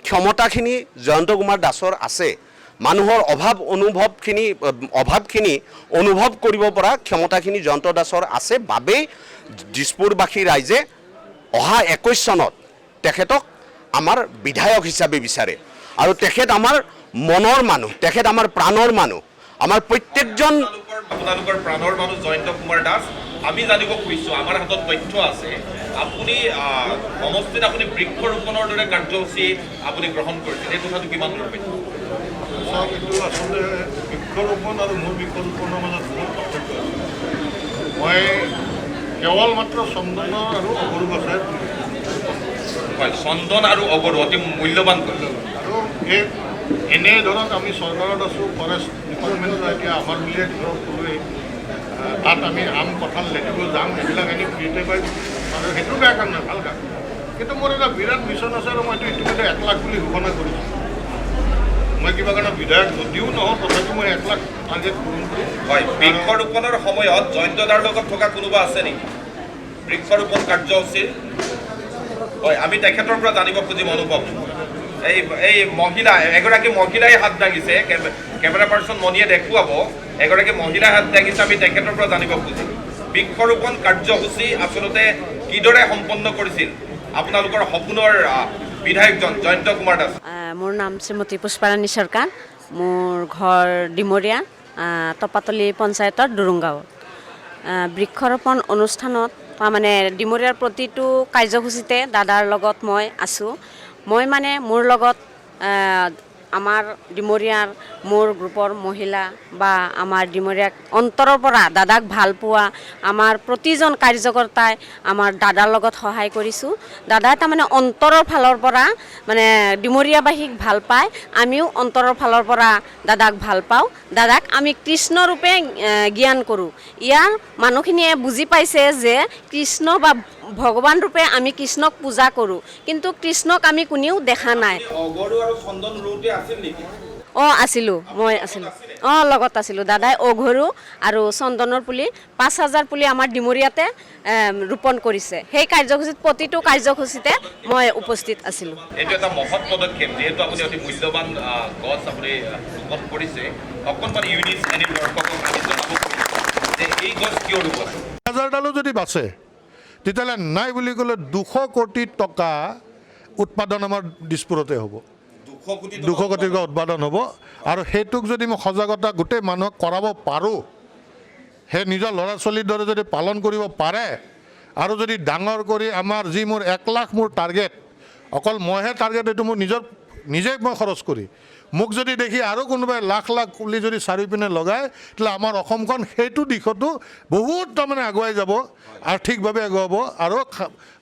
G: ক্ষমতাখিনি জয়ন্ত কুমাৰ দাসৰ আছে। মানুহৰ অভাৱখিনি অনুভৱ কৰিব পৰা ক্ষমতাখিনি জয়ন্ত দাসৰ আছে বাবেই দিছপুৰবাসী ৰাইজে অহা 21 চনত তেখেতক আমাৰ বিধায়ক হিচাপে বিচাৰে। আৰু তেখেত আমাৰ মনৰ মানুহ, তেখেত আমাৰ প্ৰাণৰ মানুহ, আমাৰ প্ৰত্যেকজন
A: আপোনালোকৰ প্ৰাণৰ মানুহ জয়ন্ত কুমাৰ দাস। আমি জানিব খুজিছোঁ, আমাৰ হাতত তথ্য আছে, আপুনি সমষ্টিত আপুনি বৃক্ষৰোপণৰ দৰে কাৰ্যসূচী আপুনি গ্ৰহণ কৰিছিল, এই কথাটো কিমান দূৰ পাইছে?
C: চাওক, এইটো আচলতে বৃক্ষৰোপণ আৰু মোৰ বৃক্ষৰোপণৰ মাজত বহুত পাৰ্থক্য আছে। মই কেৱল মাত্ৰ চন্দন আৰু অগৰু গছে
A: হয়, চন্দন আৰু অগৰু অতি মূল্যৱান গছ।
C: আৰু এই এনে ধৰক আমি চৰকাৰত আছোঁ, ফৰেষ্ট ডিপাৰ্টমেণ্টৰ এতিয়া আমাৰ বুলিয়ে ধৰক ক'লোৱেই, তাত আমি আম কঁঠাল লেটিব যাম, এইবিলাক আনি ফ্ৰীতে পাই আৰু সেইটো বেয়া কাম নহয়, ভাল কাম। কিন্তু মোৰ এটা বিৰাট মিছন আছে আৰু মইতো ইতিমধ্যে 1 লাখ বুলি ঘোষণা কৰিছোঁ। মই কিবা কাৰণে বিধায়ক যদিও নহওঁ, তথাপিও মই 1 লাখ টাৰ্গেট পূৰণ কৰিম।
A: হয়, বৃক্ষৰোপণৰ সময়ত জয়ন্তদাৰ লগত থকা কোনোবা আছে নেকি বৃক্ষৰোপণ কাৰ্যসূচীৰ? হয়, আমি তেখেতৰ পৰা জানিব খুজিম অনুভৱ। এই মহিলা এগৰাকী মহিলাই হাত দাঙিছে, কেমেৰা পাৰ্চন মণিয়ে দেখুৱাব, এগৰাকী মহিলাই হাত দাঙিছে, আমি তেখেতৰ পৰা জানিব খুজিম বৃক্ষৰোপণ কাৰ্যসূচী আচলতে কিদৰে সম্পন্ন কৰিছিল আপোনালোকৰ সপোনৰ বিধায়কজন জয়ন্ত কুমাৰ দাস?
H: মোৰ নাম শ্ৰীমতী পুষ্পাৰাণী চৰকাৰ, মোৰ ঘৰ ডিমৰীয়া, টপাতলি পঞ্চায়তৰ দুৰুংগাঁও। বৃক্ষৰোপণ অনুষ্ঠানত তাৰমানে ডিমৰীয়াৰ প্ৰতিটো কাৰ্যসূচীতে দাদাৰ লগত মই আছোঁ। মই মানে মোৰ লগত আমাৰ ডিমৰীয়াৰ মোৰ গ্ৰুপৰ মহিলা বা আমাৰ ডিমৰীয়াক অন্তৰৰ পৰা দাদাক ভাল পোৱা আমাৰ প্ৰতিজন কাৰ্যকৰ্তাই আমাৰ দাদাৰ লগত সহায় কৰিছোঁ। দাদাই তাৰমানে অন্তৰৰ ফালৰ পৰা মানে ডিমৰীয়াবাসীক ভাল পায়, আমিও অন্তৰৰ ফালৰ পৰা দাদাক ভাল পাওঁ। দাদাক আমি কৃষ্ণৰূপে জ্ঞান কৰোঁ। ইয়াৰ মানুহখিনিয়ে বুজি পাইছে যে কৃষ্ণ বা ভগৱান ৰূপে আমি কৃষ্ণক পূজা কৰোঁ, কিন্তু কৃষ্ণক আমি কোনেও দেখা নাই।
A: অগৰু আৰু চন্দন ৰুওঁতে আছিল নেকি?
H: আছিলোঁ, মই আছিলোঁ, লগত আছিলোঁ। দাদাই অঘৰু আৰু চন্দনৰ পুলি 5,000 পুলি আমাৰ ডিমৰীয়াতে ৰোপণ কৰিছে। সেই কাৰ্যসূচীত প্ৰতিটো কাৰ্যসূচীতে মই উপস্থিত আছিলোঁ।
A: এইটো এটা মহৎ পদক্ষেপ, যিহেতু আপুনি অতি মূল্যৱান গছ আপুনি ৰোপণ কৰিছে। অকণমান ইউনিট এনে দৰ্শকক আমি জনাব যে এই গছ কিয় ৰোপণ?
C: 1000ডালো যদি বাচে তেতিয়াহ'লে নাই বুলি ক'লে 200 কোটি টকা উৎপাদন আমাৰ দিছপুৰতে হ'ব। 200 কোটি টকা উৎপাদন হ'ব। আৰু সেইটোক যদি মই সজাগতা গোটেই মানুহক কৰাব পাৰোঁ, সেই নিজৰ ল'ৰা ছোৱালীৰ দৰে যদি পালন কৰিব পাৰে, আৰু যদি ডাঙৰ কৰি আমাৰ যি মোৰ 1 লাখ মোৰ টাৰ্গেট, অকল মইহে টাৰ্গেট, এইটো মোৰ নিজেই মই খৰচ কৰি, মোক যদি দেখি আৰু কোনোবাই লাখ লাখ পুলি যদি চাৰিওপিনে লগায়, তেতিয়াহ'লে আমাৰ অসমখন সেইটো দিশতো বহুত তাৰমানে আগুৱাই যাব, আৰ্থিকভাৱে আগুৱাব আৰু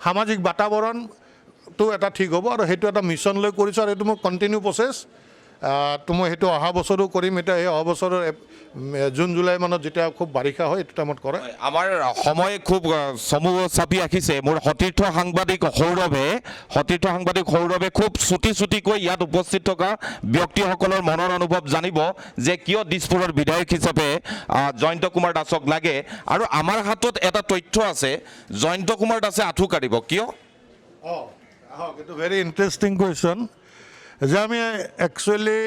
C: সামাজিক বাতাবৰণটো এটা ঠিক হ'ব। আৰু সেইটো এটা মিছন লৈ কৰিছোঁ, আৰু এইটো মোৰ কণ্টিনিউ প্ৰচেছ। তো মই সেইটো অহা বছৰো কৰিম। এতিয়া এই অহা বছৰৰ জুন জুলাই মানত যেতিয়া খুব বাৰিষা হয় এইটো টাইমত কৰে।
B: আমাৰ সময় খুব চমু চাপি ৰাখিছে। মোৰ সতীৰ্থ সাংবাদিক সৌৰভে খুব চুটিকৈ ইয়াত উপস্থিত থকা ব্যক্তিসকলৰ মনৰ অনুভৱ জানিব যে কিয় দিছপুৰৰ বিধায়ক হিচাপে জয়ন্ত কুমাৰ দাসক লাগে। আৰু আমাৰ হাতত এটা তথ্য আছে, জয়ন্ত কুমাৰ দাসে আঁঠু কাঢ়িব, কিয়?
C: এইটো ভেৰি ইণ্টাৰেষ্টিং কুৱেশ্যন। যে আমি একচুৱেলি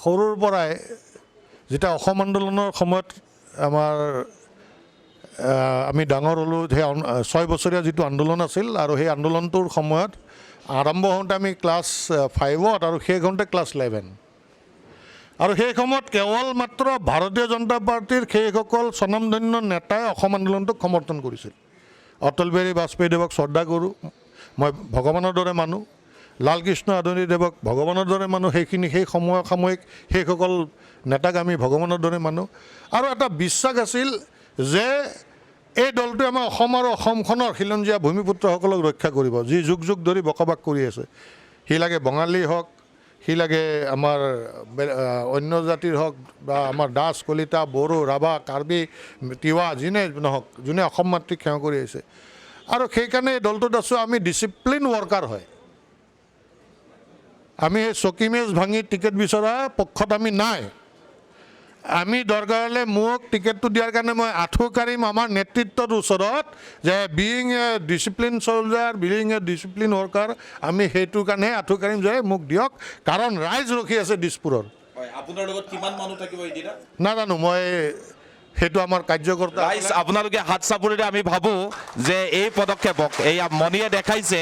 C: সৰুৰ পৰাই যেতিয়া অসম আন্দোলনৰ সময়ত আমি ডাঙৰ হ'লোঁ, সেই 6 বছৰীয়া যিটো আন্দোলন আছিল আৰু সেই আন্দোলনটোৰ সময়ত আৰম্ভ হওঁতে আমি ক্লাছ 5ত আৰু শেষ হওঁতে ক্লাছ 11। আৰু সেই সময়ত কেৱল মাত্ৰ ভাৰতীয় জনতা পাৰ্টীৰ সেইসকল স্বনামধন্য নেতাই অসম আন্দোলনটোক সমৰ্থন কৰিছিল। অটল বিহাৰী বাজপেয়ীদেৱক শ্ৰদ্ধা কৰোঁ, মই ভগৱানৰ দৰে মানুহ। লালকৃষ্ণ আদৰণীদেৱক ভগৱানৰ দৰে মানুহ। সেই সাময়িক সেইসকল নেতাক আমি ভগৱানৰ দৰে মানুহ। আৰু এটা বিশ্বাস আছিল যে এই দলটোৱে আমাৰ অসম আৰু অসমখনৰ খিলঞ্জীয়া ভূমিপুত্ৰসকলক ৰক্ষা কৰিব, যি যুগ যুগ ধৰি বসবাস কৰি আছে। সি লাগে বঙালী হওক, সি লাগে আমাৰ অন্য জাতিৰ হওক, বা আমাৰ দাস, কলিতা, বড়ো, ৰাভা, কাৰ্বি, তিৱা, যিনে নহওক, যোনে অসম মাতৃক সেৱা কৰি আহিছে। আৰু সেইকাৰণে এই দলটোত আছোঁ। আমি ডিচিপ্লিন ৱৰ্কাৰ হয়। আমি সেই চকীমেজ ভাঙি টিকেট বিচৰা পক্ষত আমি নাই। আমি দৰকাৰ হ'লে মোক টিকেটটো দিয়াৰ কাৰণে মই আঁঠু কাঢ়িম আমাৰ নেতৃত্বৰ ওচৰত, যে বিয়িং এ ডিচিপ্লিন চলজাৰ, বিয়িং এ ডিচিপ্লিন ৱৰ্কাৰ, আমি সেইটোৰ কাৰণেহে আঁঠু কাঢ়িম যে মোক দিয়ক, কাৰণ ৰাইজ ৰখি আছে দিছপুৰৰ।
A: আপোনাৰ লগত কিমান মানুহ থাকিব এদিনা?
C: নাজানো, মই সেইটো আমাৰ কাৰ্যকৰ্তা।
B: ৰাইজ আপোনালোকে হাত চাপৰিৰে আমি ভাবোঁ যে এই পদক্ষেপক এয়া মণিয়ে দেখাইছে,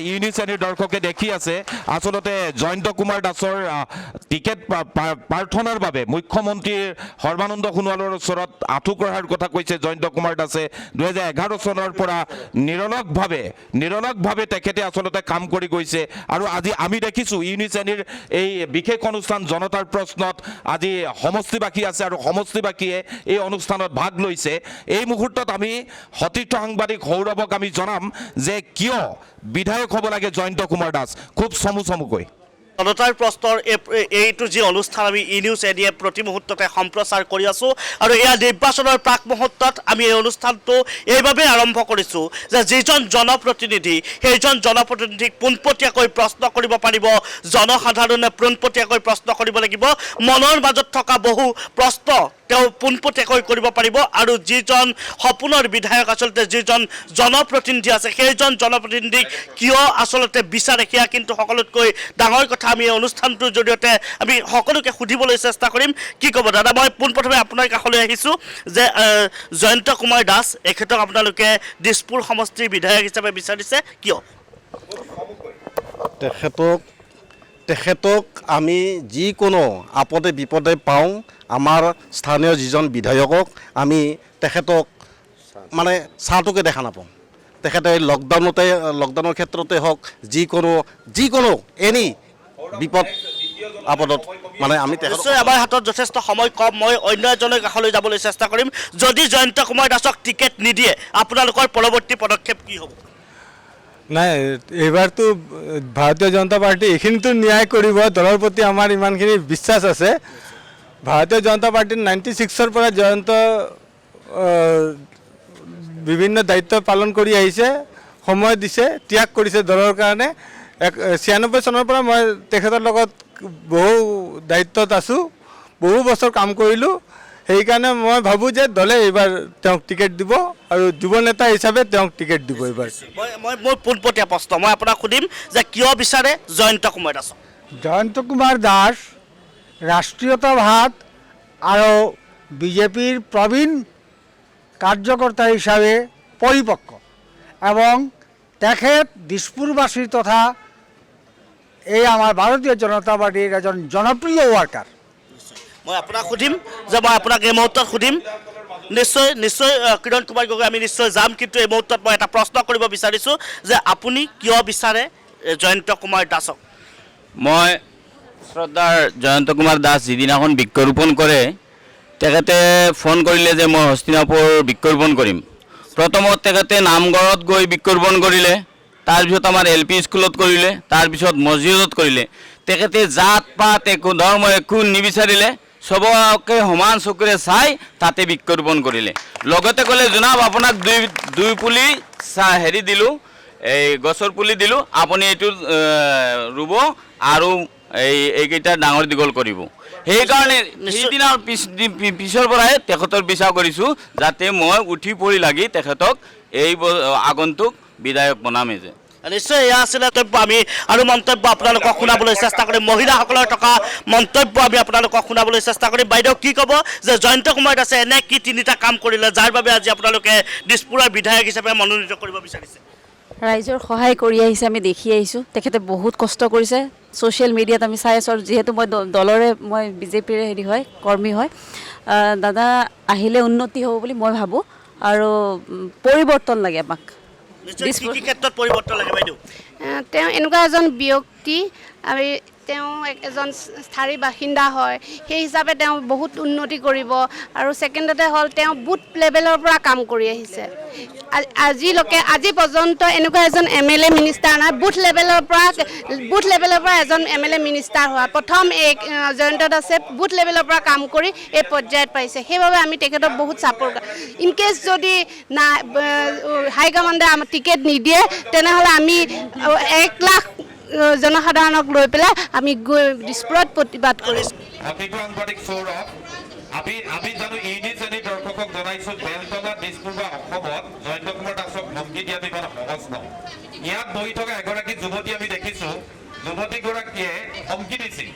B: ইউনি শ্ৰেণীৰ দৰ্শকে দেখি আছে। আচলতে জয়ন্ত কুমাৰ দাসৰ টিকেট প্ৰাৰ্থনাৰ বাবে মুখ্যমন্ত্ৰী সৰ্বানন্দ সোণোৱালৰ ওচৰত আঁঠু কঢ়াৰ কথা কৈছে জয়ন্ত কুমাৰ দাসে। 2011 চনৰ পৰা নিৰলসভাৱে তেখেতে আচলতে কাম কৰি গৈছে। আৰু আজি আমি দেখিছোঁ ইউনি শ্ৰেণীৰ এই বিশেষ অনুষ্ঠান জনতাৰ প্ৰশ্নত আজি সমষ্টিবাসী আছে আৰু সমষ্টিবাসীয়ে এই অনুষ্ঠানত ভাগ লৈছে। এই মুহূৰ্তত আমি সতীৰ্থ সাংবাদিক সৌৰভক আমি জনাম যে কিয় বিধায়ক হ'ব লাগে জয়ন্ত কুমাৰ দাস, খুব চমুকৈ।
E: জনতাৰ প্ৰশ্নৰ এইটো যি অনুষ্ঠান আমি নিউজ এডিয়ে প্ৰতি মুহূৰ্ততে সম্প্ৰচাৰ কৰি আছোঁ। আৰু এয়া নিৰ্বাচনৰ প্ৰাক মুহূৰ্তত আমি এই অনুষ্ঠানটো এইবাবেই আৰম্ভ কৰিছোঁ যে যিজন জনপ্ৰতিনিধি, সেইজন জনপ্ৰতিনিধিক পোনপটীয়াকৈ প্ৰশ্ন কৰিব পাৰিব জনসাধাৰণে, পোনপটীয়াকৈ প্ৰশ্ন কৰিব লাগিব। মনৰ মাজত থকা বহু প্ৰশ্ন তেওঁ পোনপটীয়াকৈ কৰিব পাৰিব। আৰু যিজন সপোনৰ বিধায়ক, আচলতে যিজন জনপ্ৰতিনিধি আছে, সেইজন জনপ্ৰতিনিধিক কিয় আচলতে বিচাৰে, সেয়া কিন্তু সকলোতকৈ ডাঙৰ কথা। আমি এই অনুষ্ঠানটোৰ জৰিয়তে আমি সকলোকে সুধিবলৈ চেষ্টা কৰিম। কি ক'ব দাদা? মই পোনপ্ৰথমে আপোনাৰ কাষলৈ আহিছোঁ যে জয়ন্ত কুমাৰ দাস, এখেতক আপোনালোকে দিছপুৰ সমষ্টিৰ বিধায়ক হিচাপে বিচাৰিছে, কিয়?
I: তেখেতক আমি যিকোনো আপদে বিপদে পাওঁ, আমাৰ স্থানীয় যিজন বিধায়কক আমি তেখেতক মানে চাহটোকে দেখা নাপাওঁ। তেখেতে লকডাউনৰ ক্ষেত্ৰতে হওক, যিকোনো এনি বিপদ আপদত মানে আমি
E: নিশ্চয় আমাৰ হাতত যথেষ্ট সময় কম। মই অন্য এজনৰ কাষলৈ যাবলৈ চেষ্টা কৰিম। যদি জয়ন্ত কুমাৰ দাসক টিকেট নিদিয়ে আপোনালোকৰ পৰৱৰ্তী পদক্ষেপ কি হ'ব?
J: নাই, এইবাৰতো ভাৰতীয় জনতা পাৰ্টি এইখিনিতো ন্যায় কৰিব। দলৰ প্ৰতি আমাৰ ইমানখিনি বিশ্বাস আছে। ভাৰতীয় জনতা পাৰ্টিৰ 96ৰ পৰা জয়ন্ত বিভিন্ন দায়িত্ব পালন কৰি আহিছে, সময় দিছে, ত্যাগ কৰিছে দলৰ কাৰণে। 96 চনৰ পৰা মই তেখেতৰ লগত বহু দায়িত্বত আছোঁ, বহু বছৰ কাম কৰিলোঁ। সেইকাৰণে মই ভাবোঁ যে দলে এইবাৰ তেওঁক টিকেট দিব আৰু যুৱ নেতা হিচাপে তেওঁক টিকেট দিব এইবাৰ।
E: মোৰ পোনপটীয়া প্ৰশ্ন মই আপোনাক সুধিম যে কিয় বিচাৰে জয়ন্ত কুমাৰ দাসক?
K: জয়ন্ত কুমাৰ দাস ৰাষ্ট্ৰীয়তাবাদ আৰু বিজেপিৰ প্ৰবীণ কাৰ্যকৰ্তা হিচাপে পৰিপক্ক, এবং তেখেত দিছপুৰবাসীৰ তথা এই আমাৰ ভাৰতীয় জনতা পাৰ্টিৰ এজন জনপ্ৰিয় ৱৰ্কাৰ।
E: মই আপোনাক সুধিম যে মই আপোনাক এই মুহূৰ্তত সুধিম, নিশ্চয় কিৰণ কুমাৰ গগৈ, আমি নিশ্চয় যাম। কিন্তু এই মুহূৰ্তত মই এটা প্ৰশ্ন কৰিব বিচাৰিছোঁ যে আপুনি কিয় বিচাৰে জয়ন্ত কুমাৰ দাসক?
L: মই শ্ৰদ্ধাৰ জয়ন্ত কুমাৰ দাস যিদিনাখন বৃক্ষৰোপণ কৰে, তেখেতে ফোন কৰিলে যে মই হস্তিনাপুৰ বৃক্ষৰোপণ কৰিম। প্ৰথমত তেখেতে নামঘৰত গৈ বৃক্ষৰোপণ কৰিলে, তাৰপিছত আমাৰ LP স্কুলত কৰিলে, তাৰপিছত মছজিদত কৰিলে। তেখেতে জাত পাত একো ধৰ্ম একো নিবিচাৰিলে, চবকে সমান চকুৰে চাই তাতে বৃক্ষৰোপণ কৰিলে। লগতে ক'লে জনাব আপোনাক দুই পুলি হেৰি দিলোঁ, এই গছৰ পুলি দিলোঁ, আপুনি এইটো ৰুব আৰু এইকেইটা ডাঙৰ দীঘল কৰিব। সেইকাৰণে সেইদিনাৰ পিছৰ পৰাই তেখেতৰ বিশ্বাস কৰিছোঁ যাতে মই উঠি পৰি লাগি তেখেতক এই আগন্তুক বিধায়ক বনামে যে।
E: নিশ্চয় এয়া আছিলে মন্তব্য। আমি আৰু মন্তব্য আপোনালোকক শুনাবলৈ চেষ্টা কৰিম, মহিলাসকলৰ থকা মন্তব্য আমি আপোনালোকক শুনাবলৈ চেষ্টা কৰিম। বাইদেউ কি ক'ব যে জয়ন্ত কুমাৰ দাসে এনে কি তিনিটা কাম কৰিলে যাৰ বাবে আজি আপোনালোকে দিছপুৰৰ বিধায়ক হিচাপে মনোনীত কৰিব বিচাৰিছে?
H: ৰাইজৰ সহায় কৰি আহিছে, আমি দেখি আহিছোঁ। তেখেতে বহুত কষ্ট কৰিছে, ছ'চিয়েল মিডিয়াত আমি চাই আছোঁ। যিহেতু মই দলৰে মই বিজেপিৰে হেৰি হয়, কৰ্মী হয়। দাদা আহিলে উন্নতি হ'ব বুলি মই ভাবোঁ আৰু পৰিৱৰ্তন লাগে আমাক।
E: কি ক্ষেত্ৰত পৰিৱৰ্তন লাগে বাইদেউ?
H: তেওঁ এনেকুৱা এজন ব্যক্তি, আমি তেওঁ এজন স্থায়ী বাসিন্দা হয়, সেই হিচাপে তেওঁ বহুত উন্নতি কৰিব। আৰু ছেকেণ্ডতে হ'ল তেওঁ বুথ লেভেলৰ পৰা কাম কৰি আহিছে। আজি পৰ্যন্ত এনেকুৱা এজন MLA মিনিষ্টাৰ নাই, বুথ লেভেলৰ পৰা এজন MLA মিনিষ্টাৰ হোৱা প্ৰথম এই জয়ন্ত দাসে বুথ লেভেলৰ পৰা কাম কৰি এই পৰ্যায়ত পাইছে। সেইবাবে আমি তেখেতক বহুত ছাপোৰ্ট কৰোঁ। ইনকেছ যদি হাইকমাণ্ডে আমাক টিকেট নিদিয়ে তেনেহ'লে আমি 1 লাখ জনসাধাৰণক লৈ পেলাই আমি গৈ দিছপুৰত প্ৰতিবাদ কৰিছোঁ।
B: আমি জানো ইউনিট শ্ৰেণীৰ দৰ্শকক জনাইছোঁ বেলতলা দিছপুৰ বা অসমত জয়ন্ত কুমাৰ দাসক ধমকি দিয়াটো ইমান সহজ নহয়। ইয়াত বহি থকা এগৰাকী যুৱতী আমি দেখিছোঁ, যুৱতীগৰাকীয়ে ধমকি দিছিল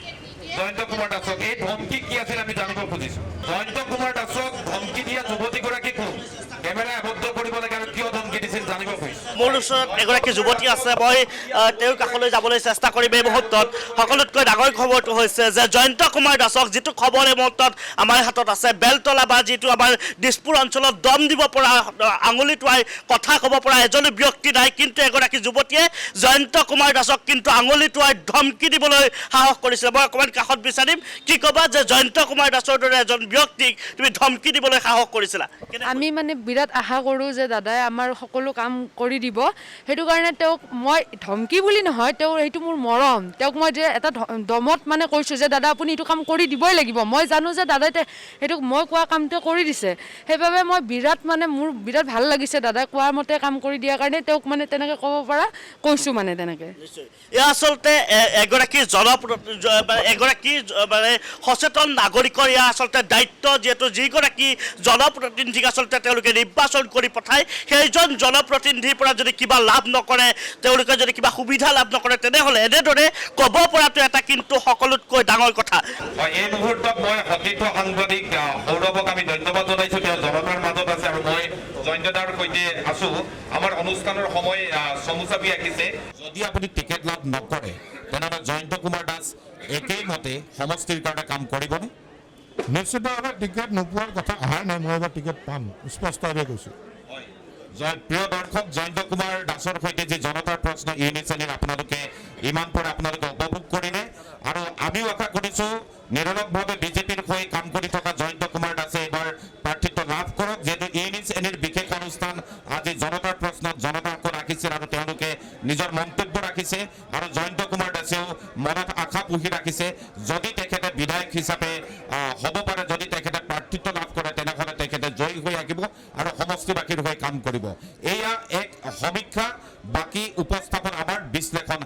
B: জয়ন্ত কুমাৰ দাসক। এই ধমকি কি আছিল আমি জানিব খুজিছোঁ। জয়ন্ত কুমাৰ দাসক ধমকি দিয়া যুৱতীগৰাকী কোন? কেমেৰা আবদ্ধ কৰিব লাগে আৰু কিয় ধমকি দিছিল জানিব খুজিছোঁ।
E: মোৰ ওচৰত এগৰাকী যুৱতী আছে, মই তেওঁৰ কাষলৈ যাবলৈ চেষ্টা কৰিম। এই মুহূৰ্তত সকলোতকৈ ডাঙৰ খবৰটো হৈছে যে জয়ন্ত কুমাৰ দাসক যিটো খবৰ এই মুহূৰ্তত আমাৰ হাতত আছে, বেলতলা বা যিটো আমাৰ দিছপুৰ অঞ্চলত দম দিব পৰা, আঙুলি টোৱাই কথা ক'ব পৰা এজনো ব্যক্তি নাই, কিন্তু এগৰাকী যুৱতীয়ে জয়ন্ত কুমাৰ দাসক কিন্তু আঙুলি টোৱাই ধমকি দিবলৈ সাহস কৰিছিলে। মই অকণমান কাষত বিচাৰিম, কি ক'বা যে জয়ন্ত কুমাৰ দাসৰ দৰে এজন ব্যক্তিক তুমি ধমকি দিবলৈ সাহস কৰিছিলা?
M: আমি মানে বিৰাট আশা কৰোঁ যে দাদাই আমাৰ সকলো কাম কৰি দিব। সেইটো কাৰণে তেওঁক মই ধমকি বুলি নহয়, তেওঁৰ সেইটো মোৰ মৰম। তেওঁক মই যে এটা দমত মানে কৈছোঁ যে দাদা আপুনি এইটো কাম কৰি দিবই লাগিব। মই জানো যে দাদাই সেইটো মই কোৱা কামটো কৰি দিছে। সেইবাবে মই মোৰ বিৰাট ভাল লাগিছে দাদাই কোৱাৰ মতে কাম কৰি দিয়াৰ কাৰণে তেওঁক মানে তেনেকৈ ক'ব পৰা কৈছোঁ মানে তেনেকৈ।
E: এয়া আচলতে এগৰাকী সচেতন নাগৰিকৰ এয়া আচলতে দায়িত্ব, যিহেতু যিগৰাকী জনপ্ৰতিনিধিক আচলতে তেওঁলোকে নিৰ্বাচন কৰি পঠায়, সেইজন জনপ্ৰতিনিধিৰ পৰা যদি কিবা লাভ নকৰে, তেওঁলোকে যদি কিবা সুবিধা লাভ নকৰে, তেনেহ'লে এনেদৰে ক'ব পৰাটো এটা কিন্তু সকলোতকৈ ডাঙৰ কথা।
B: এই মুহূৰ্তত মই সতীৰ্থ সাংবাদিক সৌৰভক আমি ধন্যবাদ জনাইছোঁ। তেওঁ জনতাৰ মাজত আছে আৰু মই জয়ন্ত দাৰ সৈতে আছোঁ। আমাৰ অনুষ্ঠানৰ সময় চমু চাপি আহিছে। যদি আপুনি টিকেট লাভ নকৰে তেনেহ'লে জয়ন্ত কুমাৰ দাস একেইমতে সমষ্টিৰ কাৰণে কাম কৰিবনে?
C: নিশ্চিতভাৱে টিকেট নোপোৱাৰ কথা অহা নাই, মই এবাৰ টিকেট পাম, স্পষ্টভাৱে কৈছোঁ।
B: প্ৰিয় দৰ্শক, জয়ন্ত কুমাৰ দাসৰ সৈতে যি জনতাৰ প্ৰশ্ন ইউনিট চেনেল আপোনালোকে ইমান পৰে আপোনালোকে উপভোগ কৰিলে আৰু আমিও আশা কৰিছোঁ নিৰলসভাৱে বিজেপিৰ হৈ কাম কৰি থকা জয়ন্ত কুমাৰ দাসে এইবাৰ প্ৰাৰ্থিত্ব লাভ কৰক। যিহেতু ইউনিট চেনেল বিশেষ অনুষ্ঠান আজি জনতাৰ প্ৰশ্নত জনতাক ৰাখিছিল আৰু তেওঁলোকে নিজৰ মন্তব্য ৰাখিছে আৰু জয়ন্ত কুমাৰ দাসেও মনত আশা পুহি ৰাখিছে যদি তেখেতে বিধায়ক হিচাপে হ'ব পাৰে, যদি তেখেতে প্ৰাৰ্থিত্ব লাভ কৰে তেনেহ'লে তেখেতে জয়ী হৈ আহিব আৰু সমষ্টিবাসীৰ হৈ কাম কৰিব। এয়া এক সমীক্ষা, বাকী উপস্থাপন আমাৰ বিশ্লেষণ